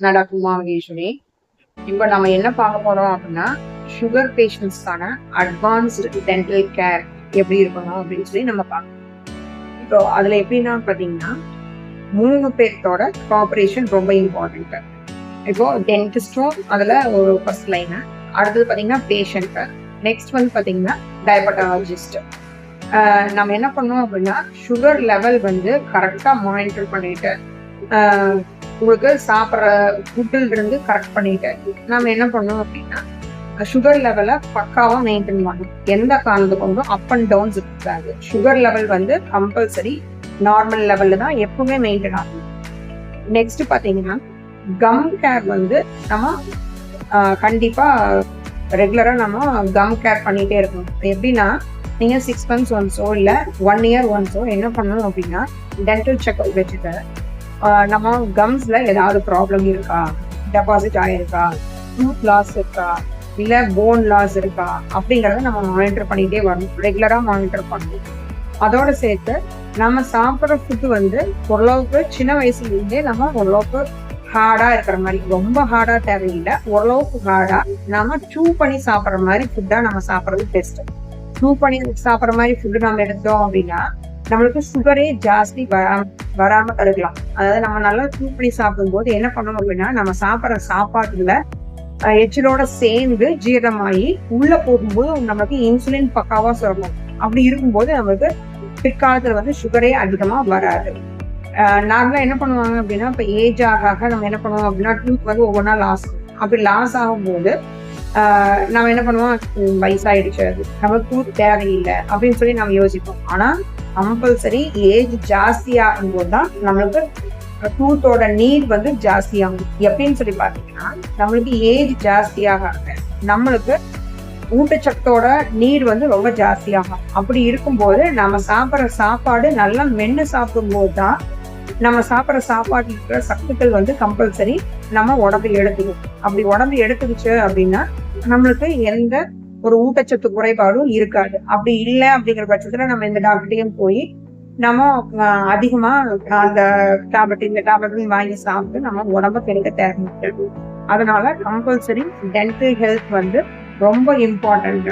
நடக்குமா யூஸ்வலி. இப்போ நம்ம என்ன பார்க்க போறோம் அப்படின்னா, சுகர் பேஷண்ட்ஸ்க்கான அட்வான்ஸ்டு டென்டல் கேர் எப்படி இருக்கணும் அப்படின்னு சொல்லி நம்ம பார்க்கணும். இப்போ அதுல எப்படின்னா பார்த்தீங்கன்னா, 3 பேர்த்தோட கோஆபரேஷன் ரொம்ப இம்பார்ட்டன்ட். இப்போ டென்டிஸ்டும் அதுல ஒரு ஃபர்ஸ்ட் லைனு, அடுத்தது பார்த்தீங்கன்னா பேஷண்ட், நெக்ஸ்ட் வந்து பார்த்தீங்கன்னா டயபட்டாலஜிஸ்ட். நம்ம என்ன பண்ணோம் அப்படின்னா, சுகர் லெவல் வந்து கரெக்டாக மானிட்டர் பண்ணிட்டு, உங்களுக்கு சாப்பிட்ற ஃபுட்டில் இருந்து கரெக்ட் பண்ணிட்டு நம்ம என்ன பண்ணோம் அப்படின்னா, சுகர் லெவலை பக்காவாக மெயின்டைன் பண்ணணும். எந்த காரணத்தை கொண்டும் அப் அண்ட் டவுன்ஸ் இருக்காது. சுகர் லெவல் வந்து கம்பல்சரி நார்மல் லெவலில் தான் எப்பவுமே மெயின்டைன் ஆகும். நெக்ஸ்ட் பார்த்தீங்கன்னா, கம் கேர் வந்து நம்ம கண்டிப்பாக ரெகுலராக நம்ம கம் கேர் பண்ணிகிட்டே இருக்கணும். எப்படின்னா, நீங்கள் 6 months ஒன்ஸோ இல்லை 1 year ஒன்ஸோ என்ன பண்ணணும் அப்படின்னா, டென்டல் செக்அப் வச்சுட்டு நம்ம கம்ஸில் ஏதாவது ப்ராப்ளம் இருக்கா, டெபாசிட் ஆகிருக்கா, டூத் லாஸ் இருக்கா, இல்லை போன் லாஸ் இருக்கா அப்படிங்கிறத நம்ம மானிட்டர் பண்ணிகிட்டே வரணும். ரெகுலராக மானிட்டர் பண்ணணும். அதோட சேர்த்து நம்ம சாப்பிட்ற ஃபுட்டு வந்து ஓரளவுக்கு சின்ன வயசுலேருந்தே நம்ம ஓரளவுக்கு ஹார்டாக இருக்கிற மாதிரி, ரொம்ப ஹார்டாக தேவையில்லை, ஓரளவுக்கு ஹார்டாக நம்ம சூ பண்ணி சாப்பிட்ற மாதிரி ஃபுட்டாக நம்ம சாப்பிட்றது பெஸ்ட்டு. சூ பண்ணி சாப்பிட்ற மாதிரி ஃபுட்டு நம்ம எடுத்தோம் அப்படின்னா நம்மளுக்கு சுகரே ஜாஸ்தி வராமல் தடுக்கலாம். அதாவது நம்ம நல்லா சூ பண்ணி சாப்பிடும்போது என்ன பண்ணணும் அப்படின்னா, நம்ம சாப்பிட்ற சாப்பாட்டுல எச்சிலோட சேர்ந்து ஜீரணமாகி உள்ள போகும்போது நமக்கு இன்சுலின் பக்காவாக சுரக்கும். அப்படி இருக்கும்போது நமக்கு பிற்காலத்தில் வந்து சுகரே அதிகமாக வராது. நார்மலாக என்ன பண்ணுவாங்க அப்படின்னா, இப்போ ஏஜ் ஆக நம்ம என்ன பண்ணுவோம் அப்படின்னா, டூத் வந்து ஒவ்வொன்றா லாஸ் ஆகும். அப்படி லாஸ் ஆகும்போது நம்ம என்ன பண்ணுவோம், வயசாயிடுச்சு, நம்ம டூத் தேவையில்லை அப்படின்னு சொல்லி நம்ம யோசிப்போம். ஆனால் கம்பல்சரி ஏஜ் ஜாஸ்தி ஆகும்போது தான் நம்மளுக்கு டூத்தோட நீட் வந்து ஜாஸ்தி ஆகும். எப்படின்னு சொல்லி பார்த்தீங்கன்னா, நம்மளுக்கு ஏஜ் ஜாஸ்தியாக நம்மளுக்கு ஊட்டச்சத்தோட நீர் வந்து ரொம்ப ஜாஸ்தியாகும். அப்படி இருக்கும்போது நம்ம சாப்பிட்ற சாப்பாடு நல்லா மென்று சாப்பிடும்போது தான் நம்ம சாப்பிட்ற சாப்பாட்டில் இருக்கிற சத்துக்கள் வந்து கம்பல்சரி நம்ம உடம்பு எடுத்துக்கும். அப்படி உடம்பு எடுத்துக்கிச்சு அப்படின்னா நம்மளுக்கு எந்த ஒரு ஊட்டச்சத்து குறைபாடும் இருக்காது. அப்படி இல்லை அப்படிங்கிற பட்சத்துல நம்ம இந்த டாக்டர்டையும் போய் நம்ம அதிகமா அந்த டேப்லெட் இந்த டேப்லெட் வாங்கி சாப்பிட்டு நம்ம உடம்ப கெடுக்க தேவை. அதனால கம்பல்சரி டென்டல் ஹெல்த் வந்து ரொம்ப இம்பார்ட்டன்ட்.